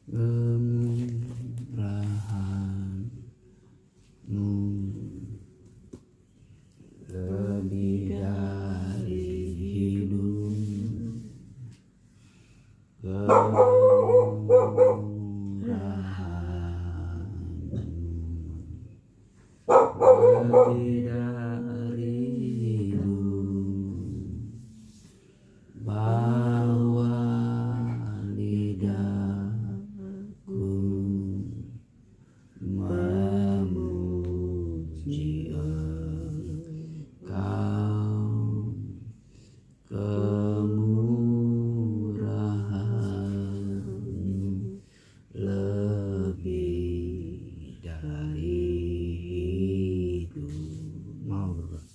Kemurahan-Mu lebih dari hidup. Kemurahan-Mu lebih dari hidup. Bawa lidahku memuji Engkau. Kemurahan-Mu lebih dari hidup. Mau berdoa.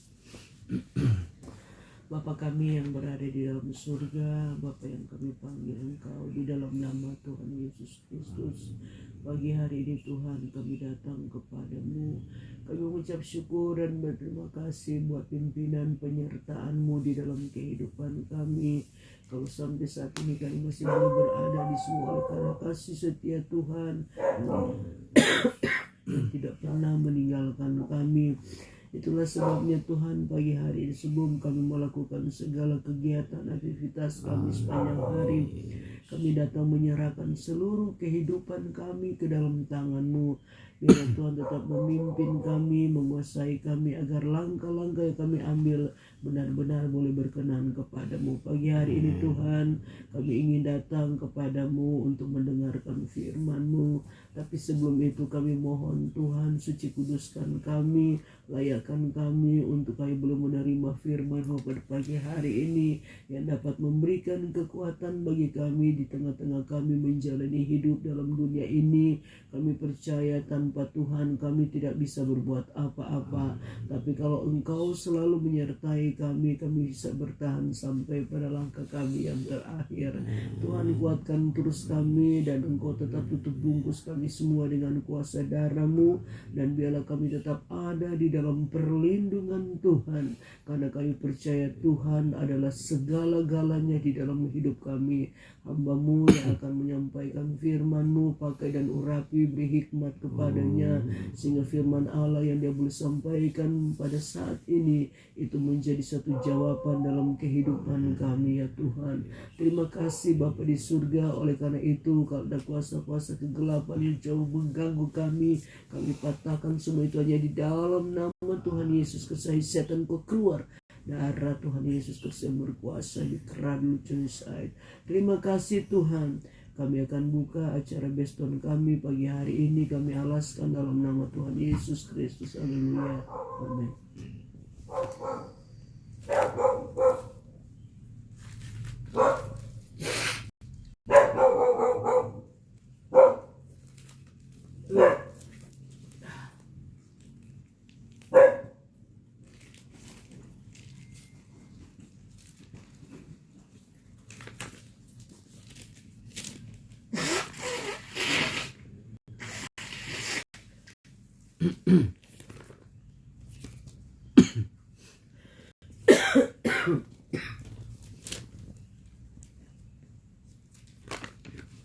Bapa kami yang berada di dalam surga, Bapa yang kami panggil Engkau di dalam nama Tuhan Yesus Kristus. Pagi hari ini Tuhan kami datang kepadamu. Kami mengucap syukur dan berterima kasih buat pimpinan penyertaan-Mu di dalam kehidupan kami. Kalau sampai saat ini kami masih boleh berada di semua karena kasih setia Tuhan yang tidak pernah meninggalkan kami. Itulah sebabnya Tuhan pagi hari ini sebelum kami melakukan segala kegiatan aktivitas kami sepanjang hari, kami datang menyerahkan seluruh kehidupan kami ke dalam tangan-Mu. Biar Tuhan tetap memimpin kami, menguasai kami agar langkah-langkah yang kami ambil benar-benar boleh berkenan kepadamu. Pagi hari ini Tuhan kami ingin datang kepadamu untuk mendengarkan firman-Mu. Tapi sebelum itu kami mohon Tuhan suci kuduskan kami, layakkan kami untuk kami belum menerima firman-Mu pada pagi hari ini yang dapat memberikan kekuatan bagi kami di tengah-tengah kami menjalani hidup dalam dunia ini. Kami percaya tanpa Tuhan kami tidak bisa berbuat apa-apa. Tapi kalau Engkau selalu menyertai kami, kami bisa bertahan sampai pada langkah kami yang terakhir. Tuhan kuatkan terus kami dan Engkau tetap tutup bungkus kami semua dengan kuasa darah-Mu. Dan biarlah kami tetap ada di dalam perlindungan Tuhan. Karena kami percaya Tuhan adalah segala-galanya di dalam hidup kami. Hamba-Mu yang akan menyampaikan firman-Mu, pakai dan urapi, beri hikmat kepadanya, sehingga firman Allah yang dia boleh sampaikan pada saat ini itu menjadi satu jawaban dalam kehidupan kami ya Tuhan. Terima kasih Bapa di surga. Oleh karena itu kalau ada kuasa-kuasa kegelapan yang jauh mengganggu kami patahkan semua itu hanya di dalam nama Tuhan Yesus. Kesai setan kau keluar. Darah Tuhan Yesus Kristus yang berkuasa di keran Lucenside. Terima kasih Tuhan. Kami akan buka acara Beston kami pagi hari ini. Kami alaskan dalam nama Tuhan Yesus Kristus. Haleluya. Amin.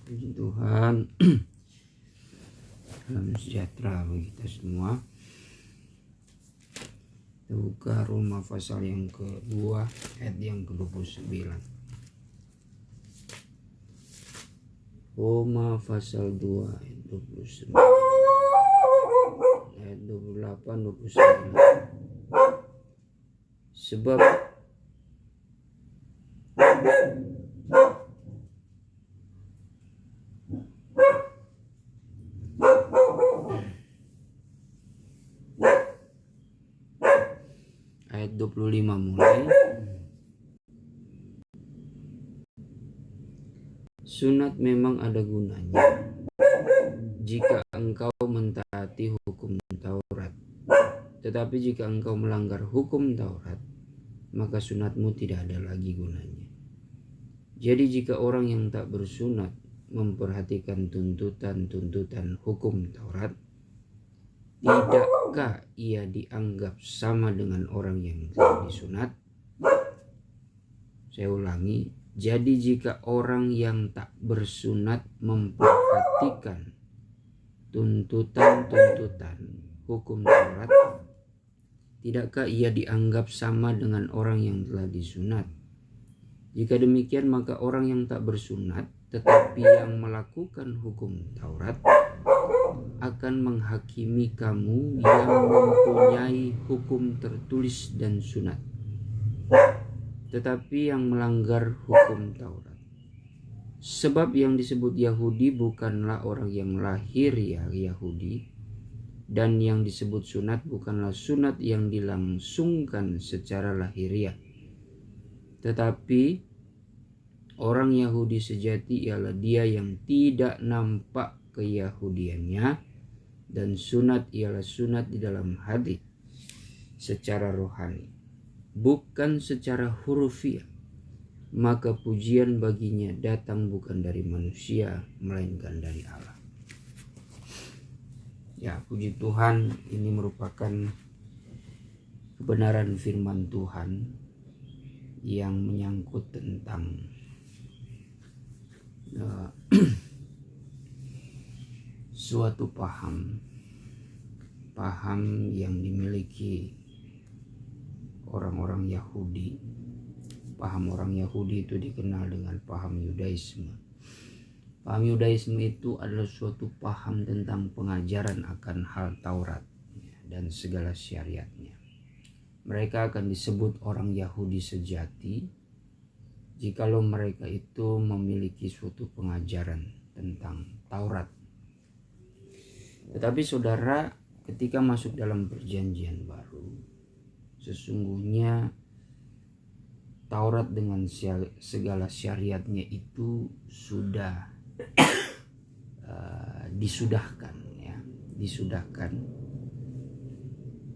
Puji Tuhan. Salam sejahtera bagi kita semua. Kita buka Roma pasal yang kedua ayat yang ke-29. Roma pasal 2 ayat 29. Ayat 28 29. Sebab ayat 25 mulai. Sunat memang ada gunanya jika engkau mentaati hukum Taurat. Tetapi jika engkau melanggar hukum Taurat, maka sunatmu tidak ada lagi gunanya. Jadi jika orang yang tak bersunat memperhatikan tuntutan-tuntutan hukum Taurat, tidakkah ia dianggap sama dengan orang yang tidak disunat? Saya ulangi, Jadi jika orang yang tak bersunat memperhatikan tuntutan-tuntutan hukum Taurat, tidakkah ia dianggap sama dengan orang yang telah disunat? Jika demikian, maka orang yang tak bersunat tetapi yang melakukan hukum Taurat akan menghakimi kamu yang mempunyai hukum tertulis dan sunat, tetapi yang melanggar hukum Taurat. Sebab yang disebut Yahudi bukanlah orang yang lahir Yahudi, dan yang disebut sunat bukanlah sunat yang dilangsungkan secara lahiriah. Tetapi orang Yahudi sejati ialah dia yang tidak nampak keyahudiannya, dan sunat ialah sunat di dalam hati secara rohani, bukan secara hurufiah. Maka pujian baginya datang bukan dari manusia, melainkan dari Allah. Ya, puji Tuhan, ini merupakan kebenaran firman Tuhan yang menyangkut tentang suatu paham yang dimiliki orang-orang Yahudi. Paham orang Yahudi itu dikenal dengan paham Yudaisme. Paham Yudaisme itu adalah suatu paham tentang pengajaran akan hal Taurat dan segala syariatnya. Mereka akan disebut orang Yahudi sejati jikalau mereka itu memiliki suatu pengajaran tentang Taurat. Tetapi saudara, ketika masuk dalam perjanjian baru, sesungguhnya Taurat dengan segala syariatnya itu sudah disudahkan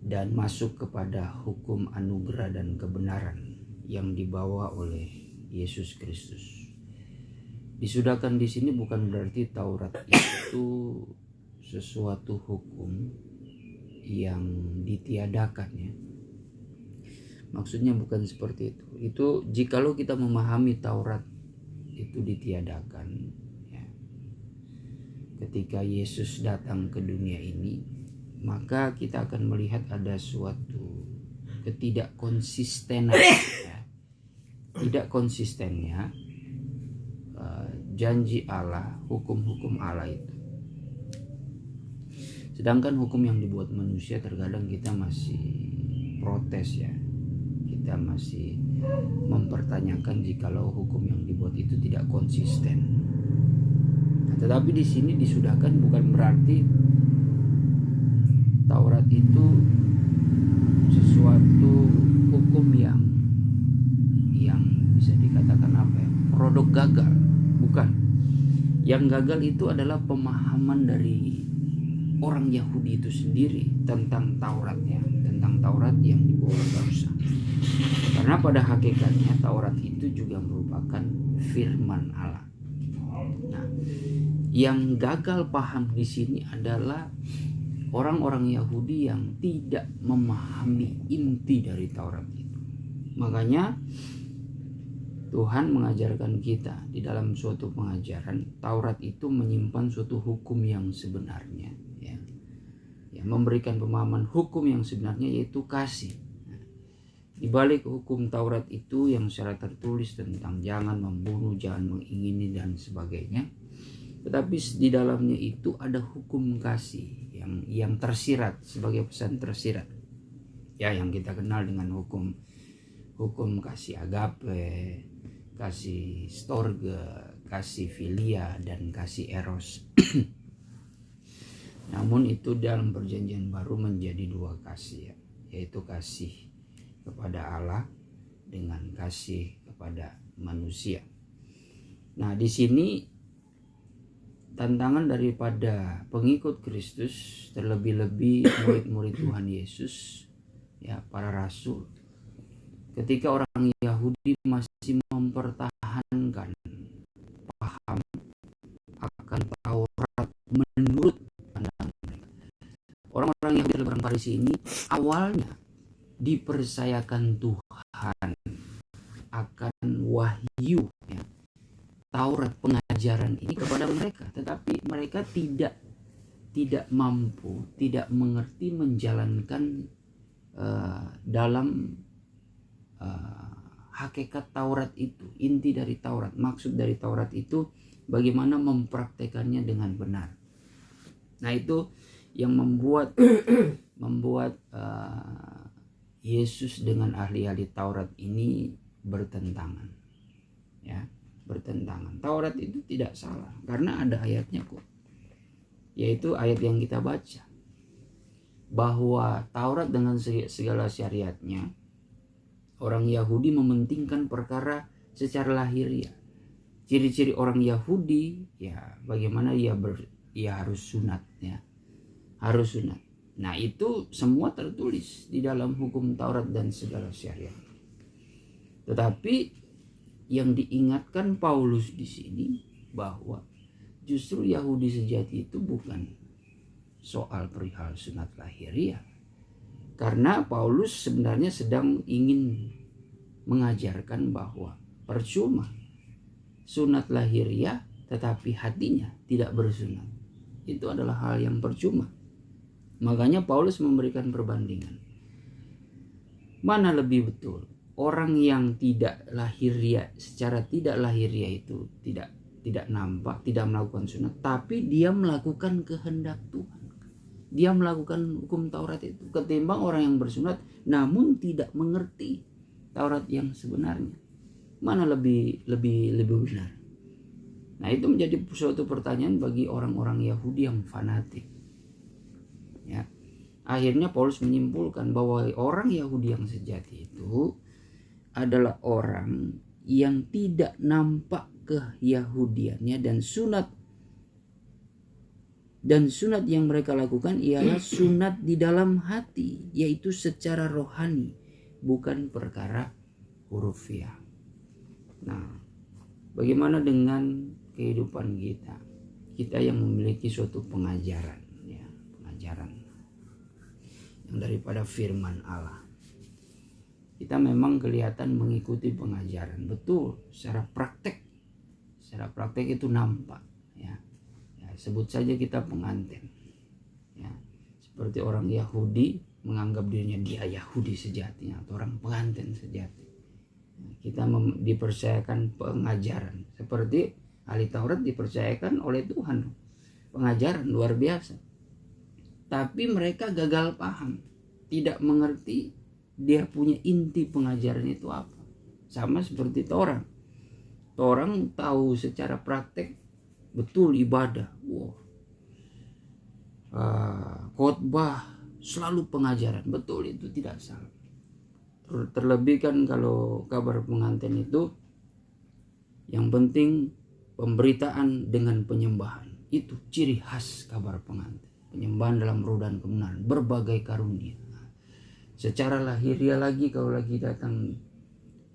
dan masuk kepada hukum anugerah dan kebenaran yang dibawa oleh Yesus Kristus. Disudahkan di sini bukan berarti Taurat itu sesuatu hukum yang ditiadakan, ya. Maksudnya bukan seperti itu. Itu jikalau kita memahami Taurat itu ditiadakan, ya, ketika Yesus datang ke dunia ini, maka kita akan melihat ada suatu ketidakkonsistenan, ya. Tidak konsistennya janji Allah, hukum-hukum Allah itu. Sedangkan hukum yang dibuat manusia terkadang kita masih protes, ya. Kita masih mempertanyakan jikalau hukum yang dibuat itu tidak konsisten. Nah, tetapi di sini disudahkan bukan berarti Taurat itu sesuatu hukum yang bisa dikatakan apa, ya, produk gagal. Bukan. Yang gagal itu adalah pemahaman dari orang Yahudi itu sendiri tentang Taurat, ya, tentang Taurat yang dibawa bangsa. Karena pada hakikatnya Taurat itu juga merupakan firman Allah. Nah, yang gagal paham di sini adalah orang-orang Yahudi yang tidak memahami inti dari Taurat itu. Makanya Tuhan mengajarkan kita di dalam suatu pengajaran, Taurat itu menyimpan suatu hukum yang sebenarnya, ya. Memberikan pemahaman hukum yang sebenarnya, yaitu kasih. Di balik hukum Taurat itu yang secara tertulis tentang jangan membunuh, jangan mengingini dan sebagainya, tetapi di dalamnya itu ada hukum kasih yang tersirat sebagai pesan tersirat, ya, yang kita kenal dengan hukum kasih agape, kasih storge, kasih filia, dan kasih eros. Namun itu dalam perjanjian baru menjadi dua kasih, ya, yaitu kasih kepada Allah dengan kasih kepada manusia. Nah, di sini tantangan daripada pengikut Kristus, terlebih-lebih murid-murid Tuhan Yesus, ya, para rasul, ketika orang Yahudi masih mempertahankan paham akan Taurat menurut pandangan mereka. Orang-orang Yahudi dan orang Farisi ini awalnya dipercayakan Tuhan akan wahyu, ya, Taurat, pengajaran ini kepada mereka, tetapi mereka tidak mampu, tidak mengerti menjalankan dalam hakikat Taurat itu, inti dari Taurat, maksud dari Taurat itu bagaimana mempraktekannya dengan benar. Nah, itu yang membuat Yesus dengan ahli-ahli Taurat ini bertentangan, ya, bertentangan. Taurat itu tidak salah karena ada ayatnya kok, yaitu ayat yang kita baca bahwa Taurat dengan segala syariatnya, orang Yahudi mementingkan perkara secara lahiriah. Ciri-ciri orang Yahudi, ya, bagaimana ia harus sunat, ya, harus sunat. Nah, itu semua tertulis di dalam hukum Taurat dan segala syariat. Tetapi yang diingatkan Paulus di sini bahwa justru Yahudi sejati itu bukan soal perihal sunat lahiriah. Karena Paulus sebenarnya sedang ingin mengajarkan bahwa percuma sunat lahiriah tetapi hatinya tidak bersunat. Itu adalah hal yang percuma. Makanya Paulus memberikan perbandingan. Mana lebih betul? Orang yang tidak lahiriah, secara tidak lahiriah itu tidak nampak, tidak melakukan sunat, tapi dia melakukan kehendak Tuhan. Dia melakukan hukum Taurat itu, ketimbang orang yang bersunat namun tidak mengerti Taurat yang sebenarnya. Mana lebih benar? Nah, itu menjadi suatu pertanyaan bagi orang-orang Yahudi yang fanatik. Ya. Akhirnya Paulus menyimpulkan bahwa orang Yahudi yang sejati itu adalah orang yang tidak nampak keyahudiannya, dan sunat yang mereka lakukan ialah sunat di dalam hati, yaitu secara rohani, bukan perkara hurufiah. Nah, bagaimana dengan kehidupan kita? Kita yang memiliki suatu pengajaran, ya, pengajaran yang daripada firman Allah. Kita memang kelihatan mengikuti pengajaran, betul, secara praktek itu nampak, ya. Sebut saja kita pengantin, ya, seperti orang Yahudi menganggap dirinya dia Yahudi sejati atau orang pengantin sejati. Kita dipercayakan pengajaran seperti ahli Taurat dipercayakan oleh Tuhan pengajaran luar biasa, tapi mereka gagal paham, tidak mengerti dia punya inti pengajaran itu apa. Sama seperti Torang tahu secara praktek betul ibadah, khotbah, selalu pengajaran, betul, itu tidak salah. Terlebih kan kalau kabar pengantin itu yang penting pemberitaan dengan penyembahan, itu ciri khas kabar pengantin. Penyembahan dalam roh dan kebenaran, berbagai karunia. Secara lahiriah lagi, kalau lagi datang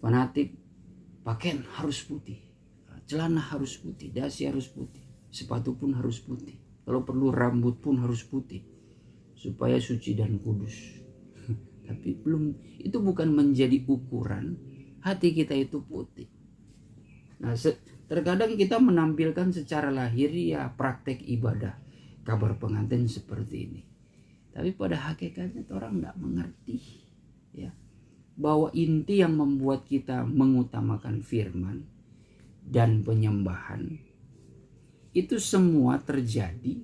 fanatik, pakaian harus putih, celana harus putih, dasi harus putih, sepatu pun harus putih, kalau perlu rambut pun harus putih supaya suci dan kudus. Tapi itu bukan menjadi ukuran hati kita itu putih. Nah, terkadang kita menampilkan secara lahiriah praktek ibadah kabar pengantin seperti ini, tapi pada hakikatnya orang tidak mengerti, ya, bahwa inti yang membuat kita mengutamakan firman dan penyembahan itu semua terjadi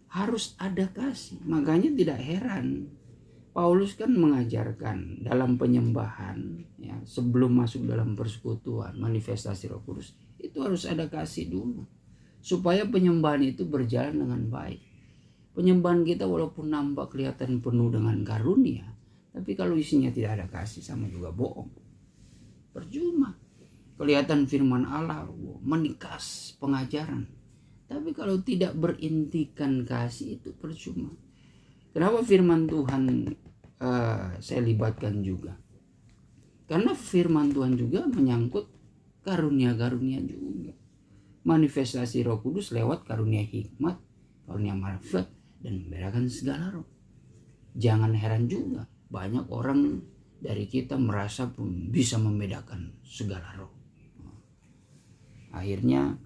harus ada kasih. Makanya tidak heran Paulus kan mengajarkan dalam penyembahan, ya, sebelum masuk dalam persekutuan manifestasi Roh Kudus itu harus ada kasih dulu supaya penyembahan itu berjalan dengan baik. Penyembahan kita walaupun nampak kelihatan penuh dengan karunia, tapi kalau isinya tidak ada kasih sama juga bohong, percuma. Kelihatan firman Allah menikas pengajaran, tapi kalau tidak berintikan kasih itu percuma. Kenapa firman Tuhan saya libatkan juga? Karena firman Tuhan juga menyangkut karunia-karunia juga. Manifestasi Roh Kudus lewat karunia hikmat, karunia marifat, dan membedakan segala roh. Jangan heran juga banyak orang dari kita merasa pun bisa membedakan segala roh. Akhirnya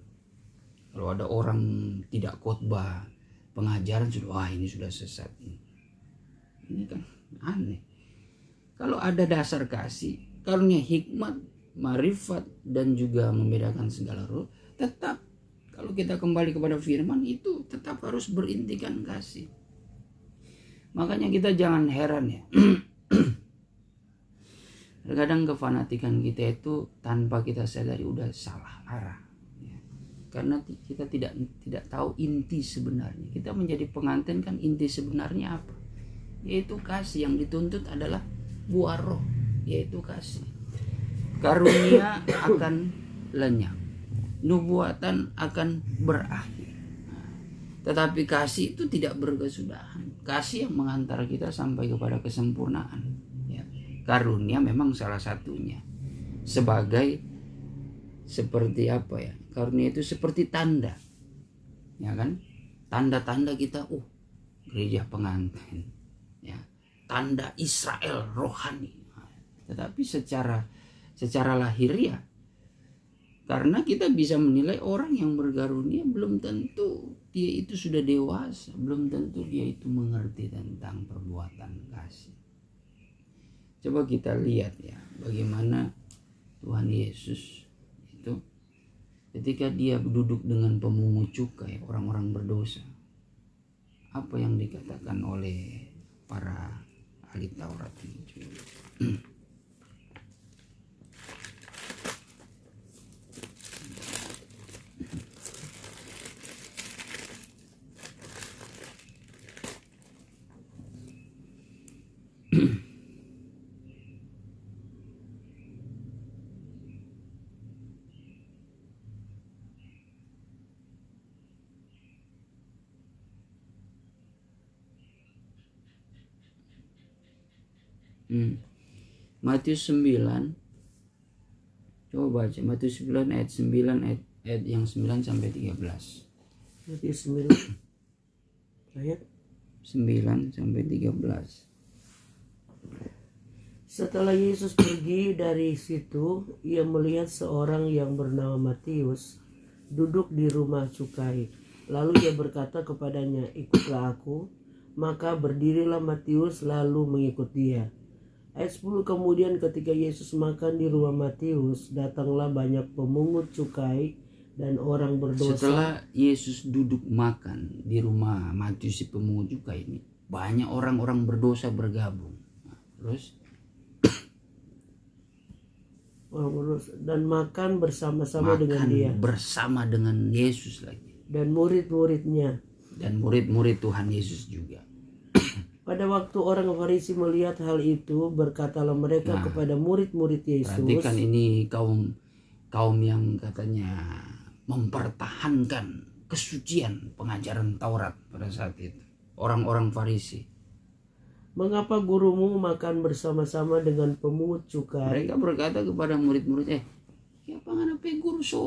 kalau ada orang tidak khotbah pengajaran sudah, wah ini sudah sesat. Ini kan aneh. Kalau ada dasar kasih, karunia hikmat, marifat, dan juga membedakan segala ruh, tetap kalau kita kembali kepada firman itu tetap harus berintikan kasih. Makanya kita jangan heran ya. Terkadang kefanatikan kita itu tanpa kita sadari udah salah arah. Ya. Karena kita tidak tahu inti sebenarnya. Kita menjadi pengantin kan inti sebenarnya apa? Yaitu kasih. Yang dituntut adalah buah roh, yaitu kasih. Karunia akan lenyap, nubuatan akan berakhir. Tetapi kasih itu tidak berkesudahan. Kasih yang mengantar kita sampai kepada kesempurnaan. Ya. Karunia memang salah satunya. Sebagai seperti apa ya? Karunia itu seperti tanda, ya kan? Tanda-tanda kita, gereja pengantin, ya. Tanda Israel rohani. Tetapi secara lahiriah, karena kita bisa menilai orang yang berkarunia belum tentu dia itu sudah dewasa, belum tentu dia itu mengerti tentang perbuatan kasih. Coba kita lihat ya, bagaimana Tuhan Yesus itu ketika dia duduk dengan pemungut cukai, orang-orang berdosa. Apa yang dikatakan oleh para ahli Taurat ini? Matius 9, coba baca Matius 9 ayat 9 ayat yang 9 sampai 13. Matius 9 ayat 9 sampai 13. Setelah Yesus pergi dari situ, ia melihat seorang yang bernama Matius duduk di rumah cukai. Lalu ia berkata kepadanya, "Ikutlah aku." Maka berdirilah Matius lalu mengikut dia. Ayat 10, kemudian ketika Yesus makan di rumah Matius, datanglah banyak pemungut cukai dan orang berdosa. Setelah Yesus duduk makan di rumah Matius si pemungut cukai ini, banyak orang-orang berdosa bergabung. Terus orang berdosa dan makan bersama-sama dengan dia. Bersama dengan Yesus lagi. Dan murid-muridnya. Dan murid-murid Tuhan Yesus juga. Pada waktu orang Farisi melihat hal itu, berkatalah mereka kepada murid-murid Yesus. Perhatikan ini kaum yang katanya mempertahankan kesucian pengajaran Taurat pada saat itu. Orang-orang Farisi. Mengapa gurumu makan bersama-sama dengan pemungut cukai? Mereka berkata kepada murid-murid, apa ngapain guru so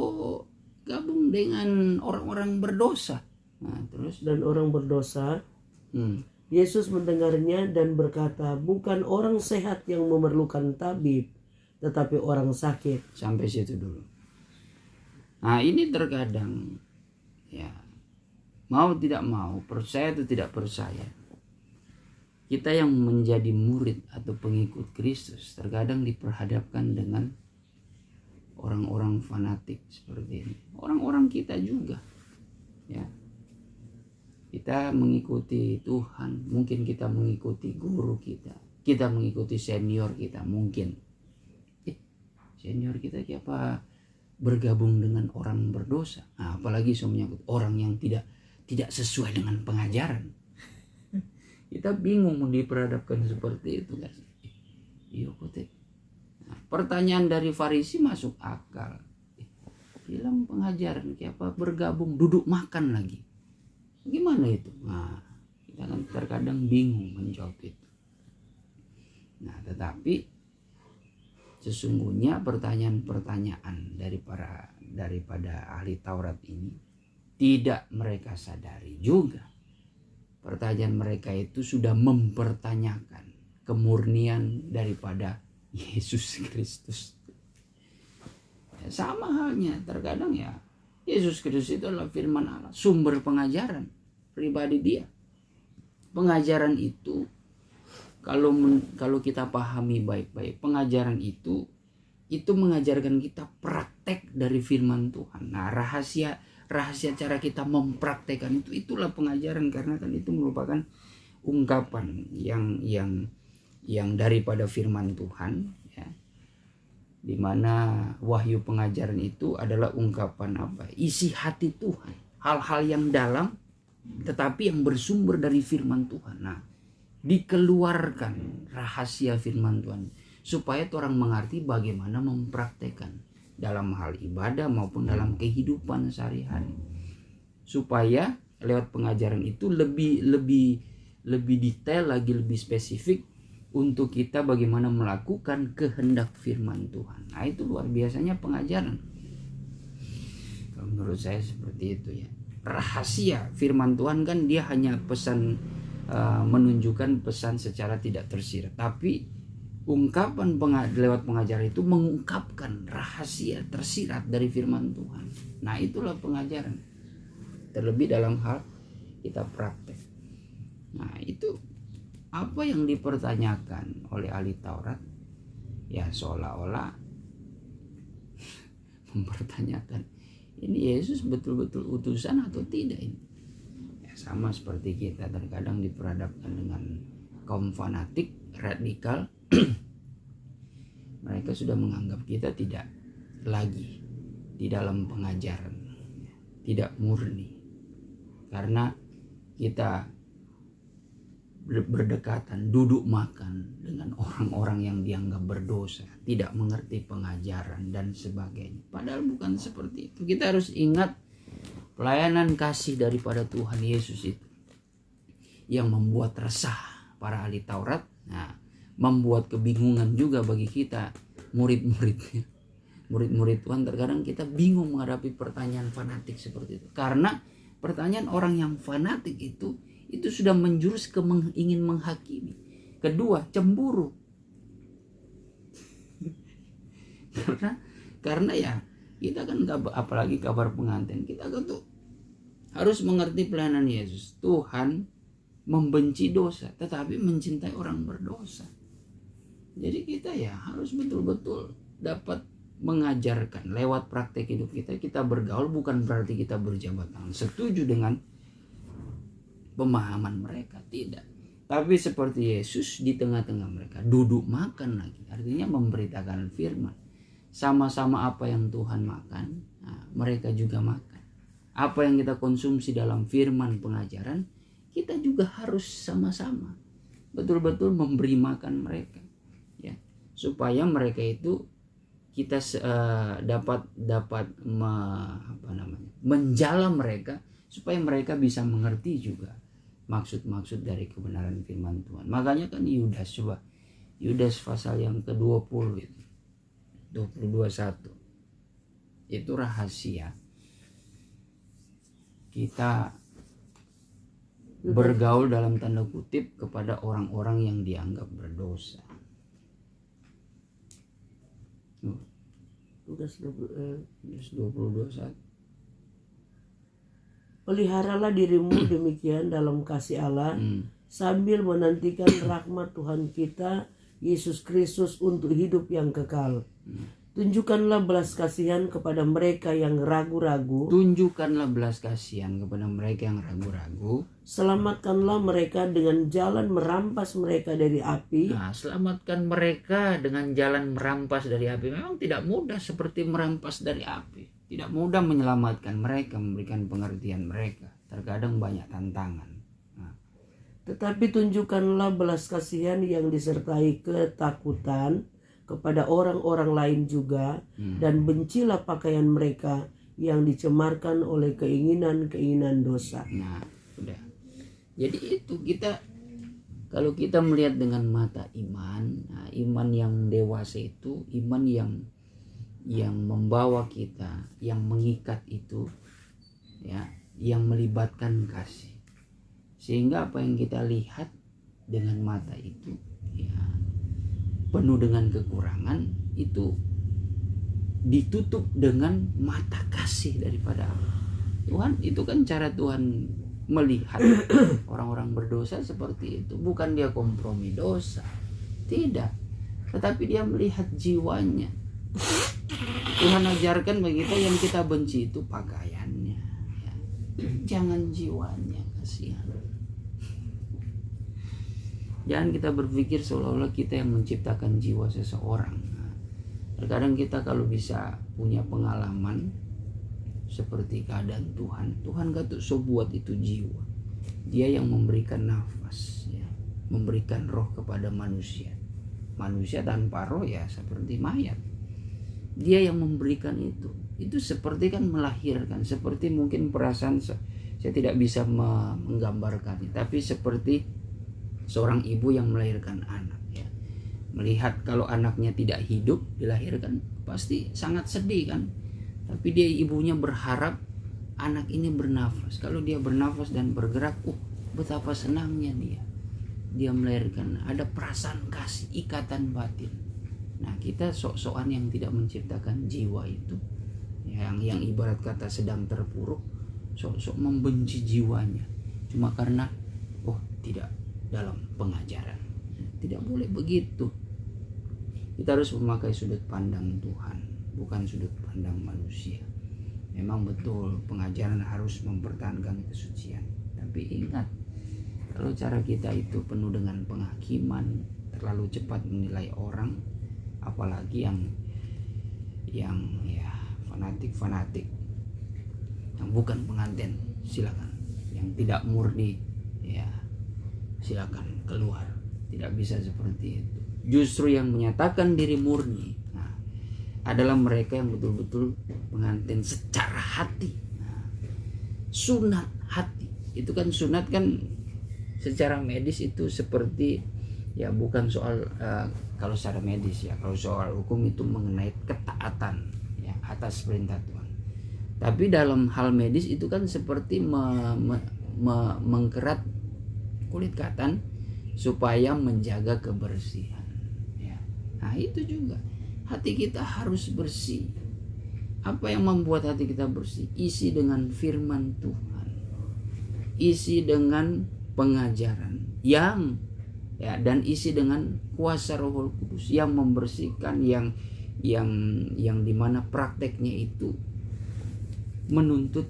gabung dengan orang-orang berdosa? Nah, terus dan orang berdosa. Yesus mendengarnya dan berkata, bukan orang sehat yang memerlukan tabib, tetapi orang sakit. Sampai situ dulu. Nah, ini terkadang ya, mau tidak mau, percaya atau tidak percaya, kita yang menjadi murid atau pengikut Kristus terkadang diperhadapkan dengan orang-orang fanatik seperti ini. Orang-orang kita juga, ya. Kita mengikuti Tuhan, mungkin kita mengikuti guru kita mengikuti senior kita mungkin. Senior kita siapa bergabung dengan orang berdosa, apalagi menyangkut orang yang tidak sesuai dengan pengajaran. Kita bingung diperhadapkan seperti itu kan. Pertanyaan dari Farisi masuk akal. Bilang pengajaran siapa bergabung duduk makan lagi. Gimana itu? Kita kan terkadang bingung menjawab itu. Tetapi sesungguhnya pertanyaan-pertanyaan daripada ahli Taurat ini tidak mereka sadari juga. Pertanyaan mereka itu sudah mempertanyakan kemurnian daripada Yesus Kristus. Sama halnya terkadang ya Yesus Kristus itu adalah firman Allah, sumber pengajaran pribadi dia. Pengajaran itu kalau kita pahami baik-baik, pengajaran itu mengajarkan kita praktek dari firman Tuhan. Nah, rahasia cara kita mempraktekkan itulah pengajaran, karena kan itu merupakan ungkapan yang daripada firman Tuhan, ya. Di mana wahyu pengajaran itu adalah ungkapan isi hati Tuhan, hal-hal yang dalam tetapi yang bersumber dari firman Tuhan. Nah, dikeluarkan rahasia firman Tuhan supaya orang mengerti bagaimana mempraktekkan dalam hal ibadah maupun dalam kehidupan sehari-hari, supaya lewat pengajaran itu lebih detail lagi, lebih spesifik untuk kita bagaimana melakukan kehendak firman Tuhan. Nah, itu luar biasanya pengajaran. Kalau menurut saya seperti itu ya. Rahasia firman Tuhan kan dia hanya pesan, menunjukkan pesan secara tidak tersirat, tapi ungkapan lewat pengajaran itu mengungkapkan rahasia tersirat dari firman Tuhan. Nah, itulah pengajaran, terlebih dalam hal kita praktek. Nah, itu apa yang dipertanyakan oleh ahli Taurat, ya seolah-olah mempertanyakan ini Yesus betul-betul utusan atau tidak ini. Ya, sama seperti kita terkadang diperhadapkan dengan kaum fanatik radikal. Mereka sudah menganggap kita tidak lagi di dalam pengajaran, tidak murni, karena kita berdekatan, duduk makan dengan orang-orang yang dianggap berdosa, tidak mengerti pengajaran dan sebagainya. Padahal bukan seperti itu. Kita harus ingat pelayanan kasih daripada Tuhan Yesus itu yang membuat resah para ahli Taurat. Nah, membuat kebingungan juga bagi kita murid-muridnya. Murid-murid Tuhan, terkadang kita bingung menghadapi pertanyaan fanatik seperti itu, karena pertanyaan orang yang fanatik itu sudah menjurus ke ingin menghakimi. Kedua, cemburu. karena ya kita kan apalagi kabar pengantin, kita kan tuh harus mengerti pelayanan Yesus. Tuhan membenci dosa tetapi mencintai orang berdosa. Jadi kita ya harus betul-betul dapat mengajarkan lewat praktek hidup kita. Kita bergaul bukan berarti kita berjabat tangan setuju dengan pemahaman mereka, tidak. Tapi seperti Yesus di tengah-tengah mereka duduk makan lagi, artinya memberitakan firman. Sama-sama apa yang Tuhan makan, nah, mereka juga makan. Apa yang kita konsumsi dalam firman pengajaran, kita juga harus sama-sama betul-betul memberi makan mereka, ya, supaya mereka itu kita dapat menjala mereka, supaya mereka bisa mengerti juga maksud-maksud dari kebenaran firman Tuhan. Makanya kan Yudas pasal yang ke-20 itu 20:21 itu rahasia kita bergaul dalam tanda kutip kepada orang-orang yang dianggap berdosa. Yudas 20:21. Peliharalah dirimu demikian dalam kasih Allah, sambil menantikan rahmat Tuhan kita Yesus Kristus untuk hidup yang kekal. Tunjukkanlah belas kasihan kepada mereka yang ragu-ragu. Tunjukkanlah belas kasihan kepada mereka yang ragu-ragu. Selamatkanlah mereka dengan jalan merampas mereka dari api. Nah, selamatkan mereka dengan jalan merampas dari api. Memang tidak mudah seperti merampas dari api. Tidak mudah menyelamatkan mereka, memberikan pengertian mereka. Terkadang banyak tantangan. Nah. Tetapi tunjukkanlah belas kasihan yang disertai ketakutan kepada orang-orang lain juga, dan bencilah pakaian mereka yang dicemarkan oleh keinginan-keinginan dosa. Nah, udah. Jadi itu kalau kita melihat dengan mata iman, nah, iman yang dewasa itu iman yang membawa kita, yang mengikat itu, ya, yang melibatkan kasih. Sehingga apa yang kita lihat dengan mata itu, ya, penuh dengan kekurangan, itu ditutup dengan mata kasih daripada Allah. Tuhan, itu kan cara Tuhan melihat orang-orang berdosa seperti itu. Bukan dia kompromi dosa, tidak, tetapi dia melihat jiwanya. Tuhan ajarkan bagi kita, yang kita benci itu pakaiannya, ya. Jangan jiwanya, kasihan. Jangan kita berpikir seolah-olah kita yang menciptakan jiwa seseorang. Terkadang kita kalau bisa punya pengalaman seperti keadaan Tuhan, Tuhan gak tuh buat itu jiwa. Dia yang memberikan nafas, ya, memberikan roh kepada manusia. Manusia tanpa roh ya seperti mayat. Dia yang memberikan itu. Itu seperti kan melahirkan, seperti mungkin perasaan, saya tidak bisa menggambarkannya, tapi seperti seorang ibu yang melahirkan anak, ya. Melihat kalau anaknya tidak hidup dilahirkan, pasti sangat sedih kan. Tapi dia, ibunya berharap anak ini bernafas. Kalau dia bernafas dan bergerak, betapa senangnya dia melahirkan. Ada perasaan kasih, ikatan batin. Nah, kita sok-sokan yang tidak menciptakan jiwa itu, yang ibarat kata sedang terpuruk, sok-sok membenci jiwanya cuma karena tidak dalam pengajaran. Tidak boleh begitu. Kita harus memakai sudut pandang Tuhan, bukan sudut pandang manusia. Memang betul pengajaran harus mempertahankan kesucian, tapi ingat, kalau cara kita itu penuh dengan penghakiman, terlalu cepat menilai orang, apalagi yang ya fanatik yang bukan pengantin, silakan. Yang tidak murni, ya silakan keluar. Tidak bisa seperti itu. Justru yang menyatakan diri murni adalah mereka yang betul-betul pengantin secara hati. Sunat hati. Itu kan sunat kan secara medis itu seperti, ya bukan soal kalau secara medis, ya kalau soal hukum itu mengenai ketaatan, ya atas perintah Tuhan. Tapi dalam hal medis itu kan seperti mengkerat kulit katan supaya menjaga kebersihan, ya. Nah itu juga hati kita harus bersih. Apa yang membuat hati kita bersih? Isi dengan firman Tuhan, isi dengan pengajaran yang, ya, dan isi dengan kuasa Roh Kudus yang membersihkan, yang dimana prakteknya itu menuntut,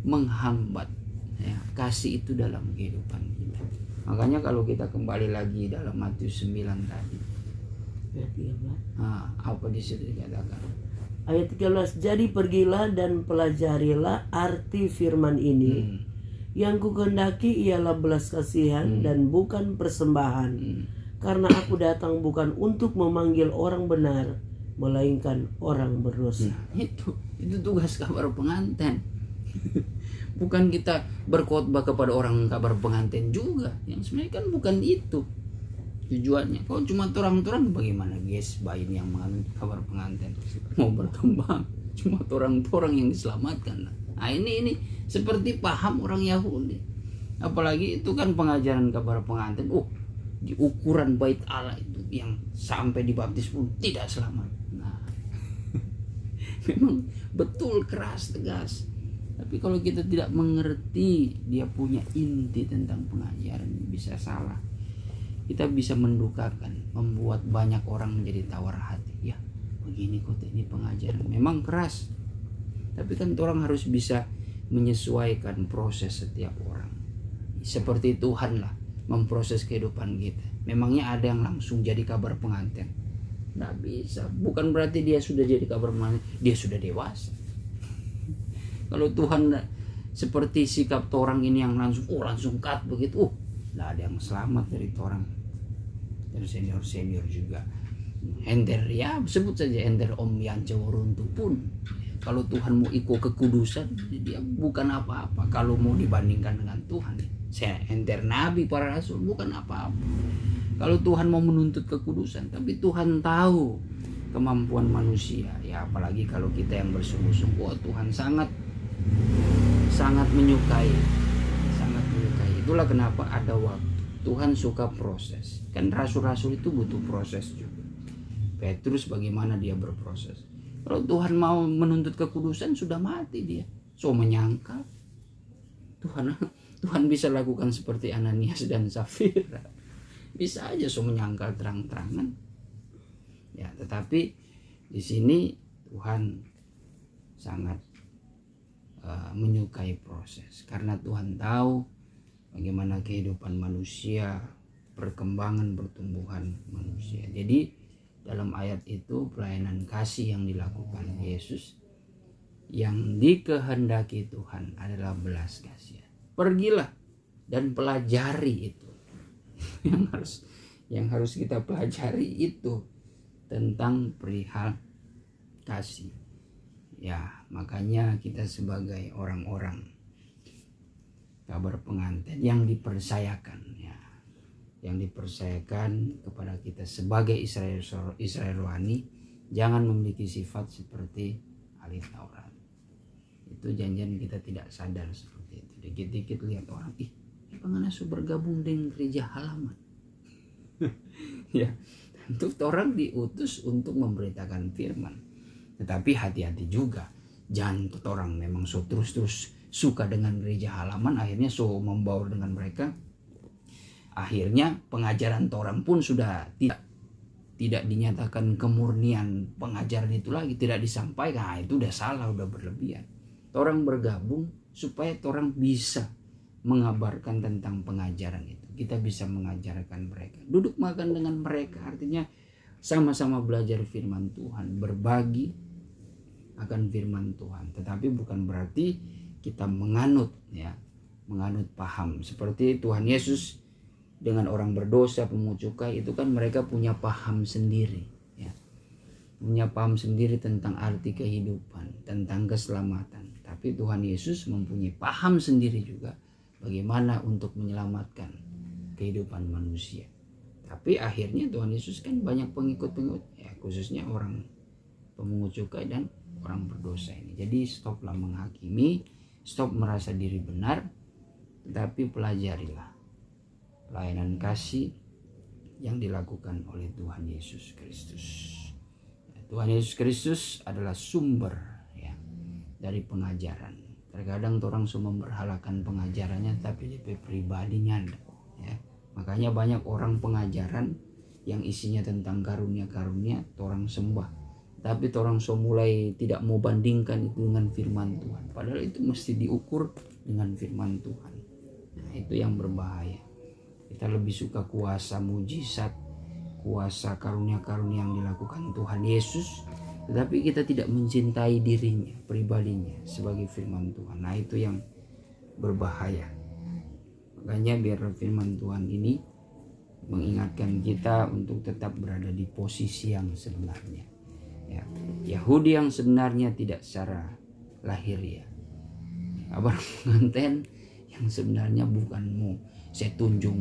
menghambat, ya, kasih itu dalam kehidupan kita. Makanya kalau kita kembali lagi dalam Matius 9 tadi, apa di situ dikatakan? Ayat 13, jadi pergilah dan pelajarilah arti firman ini. Yang kukendaki ialah belas kasihan dan bukan persembahan. Karena aku datang bukan untuk memanggil orang benar, melainkan orang berdosa. Itu tugas kabar pengantin. Bukan kita berkhotbah kepada orang kabar pengantin juga. Yang sebenarnya kan bukan itu tujuannya. Kalau cuma torang-torang, bagaimana guys bayin yang mengalami kabar pengantin mau berkembang? Cuma torang-torang yang diselamatkan. Nah ini seperti paham orang Yahudi. Apalagi itu kan pengajaran kabar pengantin. Di ukuran bait Allah itu yang sampai dibaptis pun tidak selamat. Nah, memang betul keras, tegas. Tapi kalau kita tidak mengerti dia punya inti tentang pengajaran, bisa salah. Kita bisa mendukakan, membuat banyak orang menjadi tawar hati. Ya, begini kok ini pengajaran. Memang keras. Tapi kan orang harus bisa menyesuaikan proses setiap orang. Seperti Tuhan lah memproses kehidupan kita. Memangnya ada yang langsung jadi kabar pengantin? Nggak bisa. Bukan berarti dia sudah jadi kabar pengantin, dia sudah dewasa. Kalau Tuhan seperti sikap orang ini yang langsung cut begitu, nggak ada yang selamat dari orang. Dan senior juga. Ender, ya sebut saja Ender Om Yanca Woruntu pun. Kalau Tuhan mau ikut kekudusan, dia bukan apa-apa. Kalau mau dibandingkan dengan Tuhan, saya enter nabi para rasul bukan apa-apa. Kalau Tuhan mau menuntut kekudusan, tapi Tuhan tahu kemampuan manusia. Ya apalagi kalau kita yang bersungguh-sungguh, Tuhan sangat menyukai. Itulah kenapa ada waktu. Tuhan suka proses. Kan rasul-rasul itu butuh proses juga. Petrus bagaimana dia berproses? Kalau Tuhan mau menuntut kekudusan, sudah mati dia. So menyangkal. Tuhan bisa lakukan seperti Ananias dan Safira. Bisa aja so menyangkal terang-terangan. Ya, tetapi di sini Tuhan sangat menyukai proses, karena Tuhan tahu bagaimana kehidupan manusia, perkembangan pertumbuhan manusia. Jadi dalam ayat itu pelayanan kasih yang dilakukan Yesus yang dikehendaki Tuhan adalah belas kasihan. Pergilah dan pelajari itu. yang harus kita pelajari itu tentang perihal kasih. Ya, makanya kita sebagai orang-orang kabar pengantin yang dipercayakan, ya, yang dipercayakan kepada kita sebagai Israel rohani, jangan memiliki sifat seperti ahli Taurat. Itu janjian kita tidak sadar seperti itu. Dikit-dikit lihat orang, pengenasu bergabung dengan gereja halaman. Ya, tentu orang diutus untuk memberitakan firman. Tetapi hati-hati juga, jangan orang memang terus suka dengan gereja halaman, akhirnya membaur dengan mereka. Akhirnya pengajaran orang pun sudah tidak dinyatakan kemurnian pengajaran itu lagi, tidak disampaikan. Itu udah salah, udah berlebihan. Orang bergabung supaya orang bisa mengabarkan tentang pengajaran itu. Kita bisa mengajarkan mereka, duduk makan dengan mereka, artinya sama-sama belajar firman Tuhan, berbagi akan firman Tuhan. Tetapi bukan berarti kita menganut paham seperti Tuhan Yesus dengan orang berdosa, pemungut cukai, itu kan mereka punya paham sendiri, ya, punya paham sendiri tentang arti kehidupan, tentang keselamatan. Tapi Tuhan Yesus mempunyai paham sendiri juga bagaimana untuk menyelamatkan kehidupan manusia. Tapi akhirnya Tuhan Yesus kan banyak pengikut-pengikut, ya, khususnya orang pemungut cukai dan orang berdosa ini. Jadi stoplah menghakimi, stop merasa diri benar, tetapi pelajarilah pelayanan kasih yang dilakukan oleh Tuhan Yesus Kristus. Tuhan Yesus Kristus adalah sumber, ya, dari pengajaran. Terkadang orang semua memberhalakan pengajarannya, tapi DP pribadinya ada, ya. Makanya banyak orang pengajaran yang isinya tentang karunia-karunia orang sembah, tapi orang mulai tidak mau bandingkan itu dengan firman Tuhan. Padahal itu mesti diukur dengan firman Tuhan. Nah, itu yang berbahaya. Kita lebih suka kuasa mujizat, kuasa karunia-karunia yang dilakukan Tuhan Yesus, tetapi kita tidak mencintai dirinya, pribadinya sebagai firman Tuhan. Nah, itu yang berbahaya. Makanya biar firman Tuhan ini mengingatkan kita untuk tetap berada di posisi yang sebenarnya. Ya, Yahudi yang sebenarnya tidak secara lahir, ya. Kabar pengantin yang sebenarnya bukan saya tunjung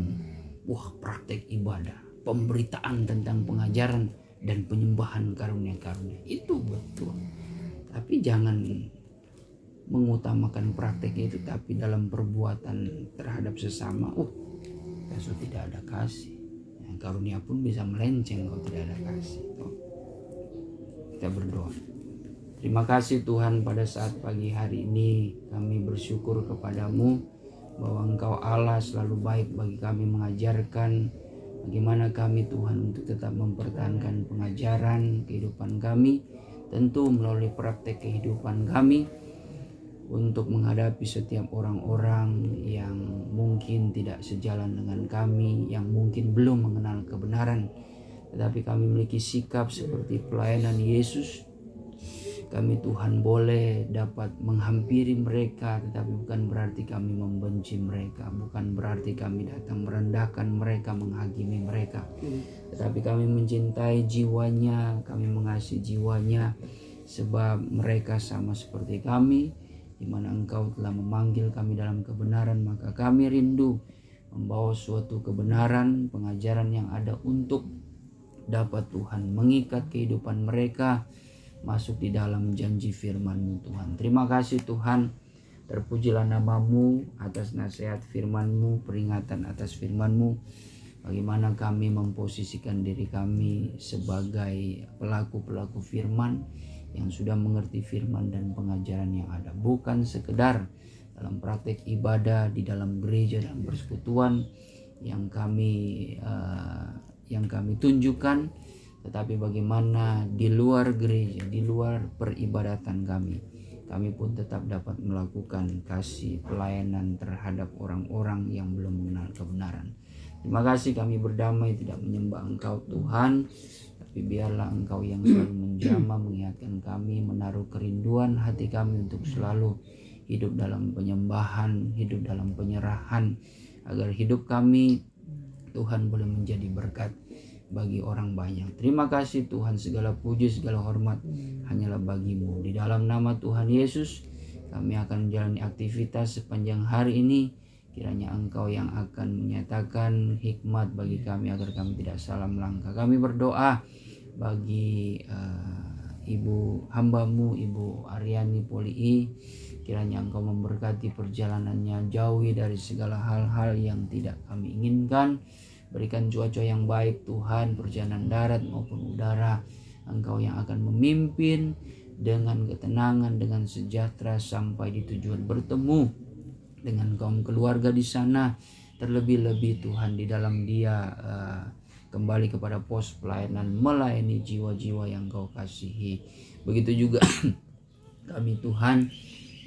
praktek ibadah, pemberitaan tentang pengajaran dan penyembahan karunia-karunia. Itu betul. Tapi jangan mengutamakan prakteknya itu, tapi dalam perbuatan terhadap sesama, kalau tidak ada kasih, ya, karunia pun bisa melenceng kalau tidak ada kasih. Kita berdoa. Terima kasih Tuhan, pada saat pagi hari ini kami bersyukur kepadamu bahwa Engkau Allah selalu baik bagi kami, mengajarkan bagaimana kami Tuhan untuk tetap mempertahankan pengajaran kehidupan kami, tentu melalui praktek kehidupan kami, untuk menghadapi setiap orang-orang yang mungkin tidak sejalan dengan kami, yang mungkin belum mengenal kebenaran. Tetapi kami memiliki sikap seperti pelayanan Yesus. Kami Tuhan boleh dapat menghampiri mereka, tetapi bukan berarti kami membenci mereka, bukan berarti kami datang merendahkan mereka, menghakimi mereka. Tetapi kami mencintai jiwanya, kami mengasihi jiwanya, sebab mereka sama seperti kami, di mana Engkau telah memanggil kami dalam kebenaran, maka kami rindu membawa suatu kebenaran, pengajaran yang ada untuk dapat Tuhan mengikat kehidupan mereka masuk di dalam janji firman-Mu Tuhan. Terima kasih Tuhan, terpujilah nama-Mu atas nasihat firman-Mu, peringatan atas firman-Mu, bagaimana kami memposisikan diri kami sebagai pelaku-pelaku firman yang sudah mengerti firman dan pengajaran yang ada. Bukan sekedar dalam praktek ibadah di dalam gereja dan persekutuan yang kami tunjukkan, tetapi bagaimana di luar gereja, di luar peribadatan kami pun tetap dapat melakukan kasih pelayanan terhadap orang-orang yang belum mengenal kebenaran. Terima kasih, kami berdamai tidak menyembah Engkau Tuhan, tapi biarlah Engkau yang selalu menjamah, mengingatkan kami, menaruh kerinduan hati kami untuk selalu hidup dalam penyembahan, hidup dalam penyerahan, agar hidup kami Tuhan boleh menjadi berkat bagi orang banyak. Terima kasih Tuhan, segala puji, segala hormat hanyalah bagi-Mu. Di dalam nama Tuhan Yesus, kami akan menjalani aktivitas sepanjang hari ini. Kiranya Engkau yang akan menyatakan hikmat bagi kami agar kami tidak salah melangkah. Kami berdoa bagi Ibu hamba-Mu, Ibu Aryani Polii. Kiranya Engkau memberkati perjalanannya, jauhi dari segala hal-hal yang tidak kami inginkan. Berikan cuaca yang baik Tuhan, perjalanan darat maupun udara. Engkau yang akan memimpin dengan ketenangan, dengan sejahtera sampai di tujuan, bertemu dengan kaum keluarga di sana. Terlebih-lebih Tuhan di dalam dia kembali kepada pos pelayanan, melayani jiwa-jiwa yang Kau kasihi. Begitu juga kami Tuhan,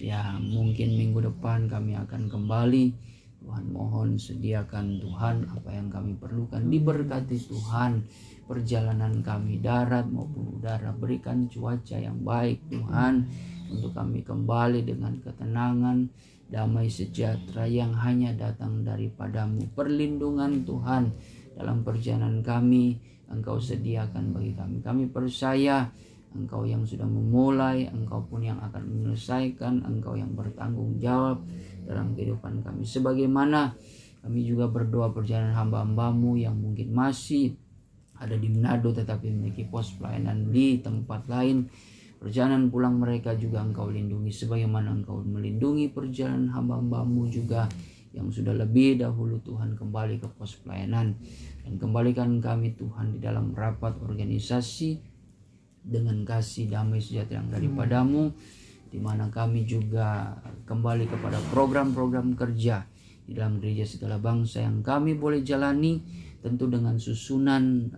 ya mungkin minggu depan kami akan kembali. Tuhan mohon sediakan Tuhan apa yang kami perlukan. Diberkati Tuhan perjalanan kami darat maupun udara. Berikan cuaca yang baik Tuhan untuk kami kembali dengan ketenangan, damai sejahtera yang hanya datang daripada-Mu. Perlindungan Tuhan dalam perjalanan kami Engkau sediakan bagi kami. Kami percaya Engkau yang sudah memulai, Engkau pun yang akan menyelesaikan, Engkau yang bertanggung jawab dalam kehidupan kami. Sebagaimana kami juga berdoa perjalanan hamba-hamba-Mu yang mungkin masih ada di Manado tetapi memiliki pos pelayanan di tempat lain. Perjalanan pulang mereka juga Engkau lindungi, sebagaimana Engkau melindungi perjalanan hamba-hamba-Mu juga yang sudah lebih dahulu Tuhan kembali ke pos pelayanan. Dan kembalikan kami Tuhan di dalam rapat organisasi dengan kasih damai sejahtera yang daripada-Mu, di mana kami juga kembali kepada program-program kerja di dalam gereja segala bangsa yang kami boleh jalani, tentu dengan susunan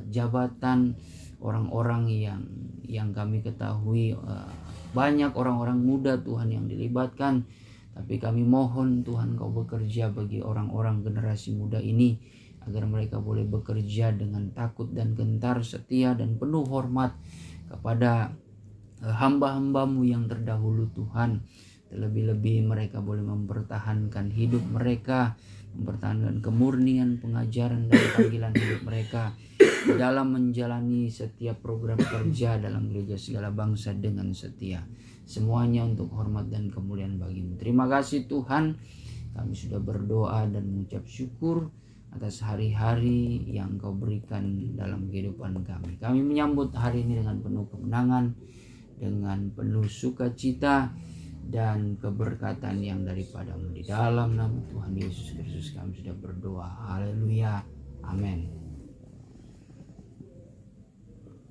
jabatan orang-orang yang kami ketahui banyak orang-orang muda Tuhan yang dilibatkan. Tapi kami mohon Tuhan Kau bekerja bagi orang-orang generasi muda ini, agar mereka boleh bekerja dengan takut dan gentar, setia dan penuh hormat kepada hamba-hamba-Mu yang terdahulu Tuhan. Terlebih-lebih mereka boleh mempertahankan hidup mereka, mempertahankan kemurnian pengajaran dan panggilan hidup mereka dalam menjalani setiap program kerja dalam gereja segala bangsa dengan setia. Semuanya untuk hormat dan kemuliaan bagi-Mu. Terima kasih Tuhan, kami sudah berdoa dan mengucap syukur atas hari-hari yang Kau berikan dalam kehidupan kami. Kami menyambut hari ini dengan penuh kemenangan, dengan penuh sukacita dan keberkatan yang daripada-Mu. Di dalam nama Tuhan Yesus Kristus kami sudah berdoa. Haleluya. Amin.